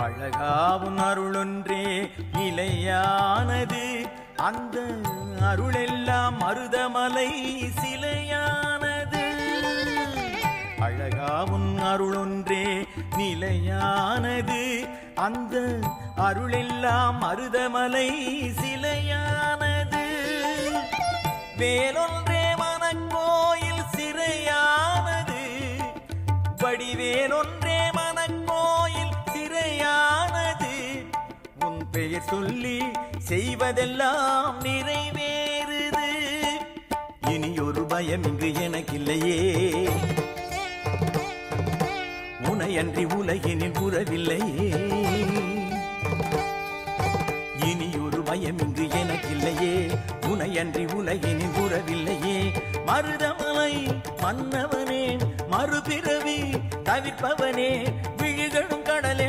அழகாவும் அருளொன்றே நிலையானது, அந்த அருளெல்லாம் மருதமலை சிலையானது. அழகாவும் அருளொன்றே நிலையானது, அந்த அருளெல்லாம் மருதமலை சிலையானது. வேலொன்றே மனக்கோயில் சிறையானது, வடிவேலொன்றே மனக்கோயில் சிறையானது. உன் பெயர் சொல்லி செய்வதெல்லாம் நிறைவேறுது. இனியொரு பயம் இங்கு எனக்கில்லையே, உனையன்றி உலகினில் உறவில்லையே. இனியொரு பயம் இங்கு எனக்கில்லையே, உனையன்றி உலகினில் உறவில்லையே. மருதமலை மன்னவனே, மறுபிறவி தவிர்ப்பவனே, விழிகளும் கடலே